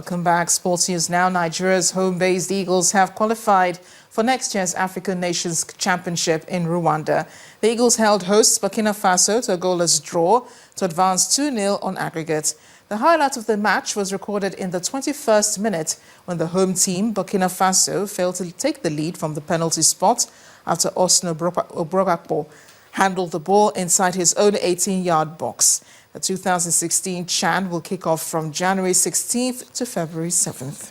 Welcome back. Sports News now. Nigeria's home-based Eagles have qualified for next year's African Nations Championship in Rwanda. The Eagles held hosts Burkina Faso to a goalless draw to advance 2-0 on aggregate. The highlight of the match was recorded in the 21st minute when the home team, Burkina Faso, failed to take the lead from the penalty spot after Osno Obrogakpo handled the ball inside his own 18-yard box. The 2016 CHAN will kick off from January 16th to February 7th.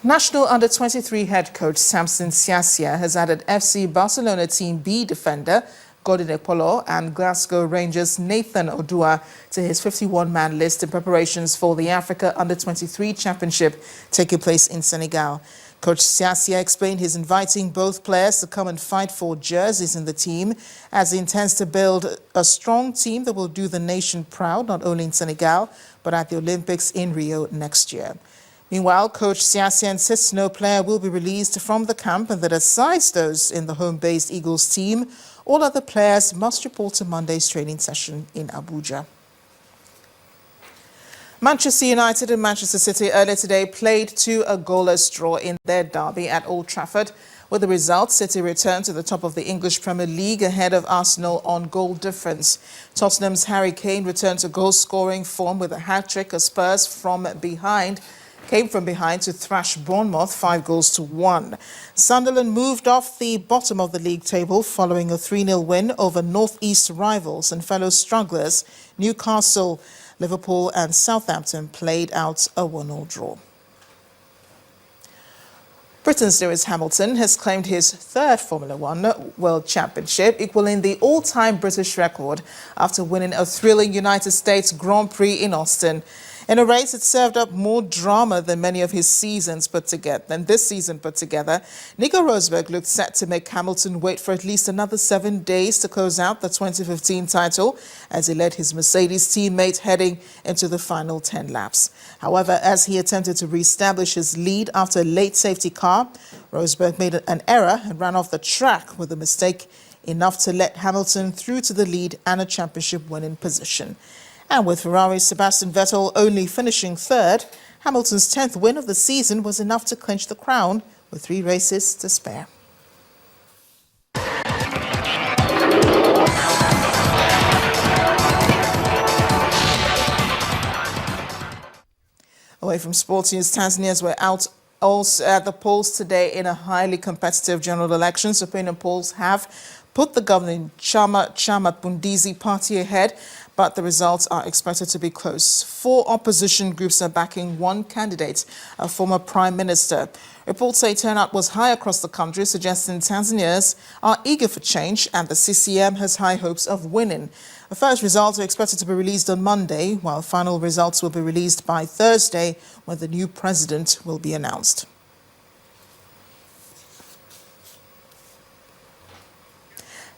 National Under-23 head coach Samson Siasia has added FC Barcelona Team B defender Gordon Ekpolo and Glasgow Rangers Nathan Odua to his 51-man list in preparations for the Africa Under-23 Championship taking place in Senegal. Coach Siasia explained he's inviting both players to come and fight for jerseys in the team as he intends to build a strong team that will do the nation proud, not only in Senegal, but at the Olympics in Rio next year. Meanwhile, Coach Siasia insists no player will be released from the camp and that aside those in the home-based Eagles team, all other players must report to Monday's training session in Abuja. Manchester United and Manchester City earlier today played to a goalless draw in their derby at Old Trafford. With the result, City returned to the top of the English Premier League ahead of Arsenal on goal difference. Tottenham's Harry Kane returned to goal-scoring form with a hat-trick as Spurs came from behind to thrash Bournemouth 5-1. Sunderland moved off the bottom of the league table following a 3-0 win over North-East rivals and fellow strugglers. Newcastle, Liverpool and Southampton played out a 1-1 draw. Britain's Lewis Hamilton has claimed his third Formula One World Championship, equaling the all-time British record after winning a thrilling United States Grand Prix in Austin. In a race that served up more drama than many of his seasons put together, Nico Rosberg looked set to make Hamilton wait for at least another 7 days to close out the 2015 title as he led his Mercedes teammate heading into the final 10 laps. However, as he attempted to reestablish his lead after a late safety car, Rosberg made an error and ran off the track with a mistake enough to let Hamilton through to the lead and a championship winning position. And with Ferrari's Sebastian Vettel only finishing third, Hamilton's 10th win of the season was enough to clinch the crown with 3 races to spare. Away from sports news, Tanzanians were out also at the polls today in a highly competitive general election. Opinion polls have put the governing Chama Mapinduzi party ahead, but the results are expected to be close. 4 opposition groups are backing one candidate, a former prime minister. Reports say turnout was high across the country, suggesting Tanzanians are eager for change and the CCM has high hopes of winning. The first results are expected to be released on Monday, while final results will be released by Thursday, when the new president will be announced.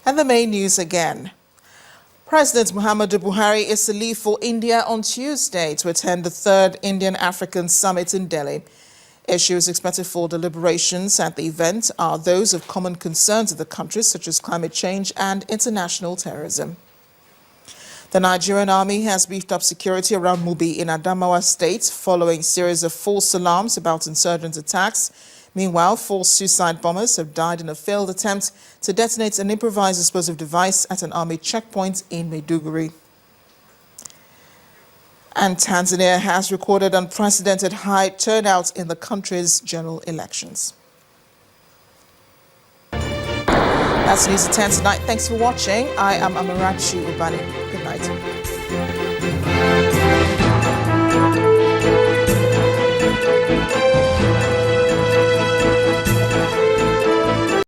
And the main news again. President Muhammadu Buhari is to leave for India on Tuesday to attend the 3rd Indian-African Summit in Delhi. Issues expected for deliberations at the event are those of common concerns of the country, such as climate change and international terrorism. The Nigerian army has beefed up security around Mubi in Adamawa State following a series of false alarms about insurgent attacks. Meanwhile, 4 suicide bombers have died in a failed attempt to detonate an improvised explosive device at an army checkpoint in Maiduguri. And Tanzania has recorded unprecedented high turnout in the country's general elections. That's News at 10 tonight. Thanks for watching. I am Amarachi Ubani. Good night.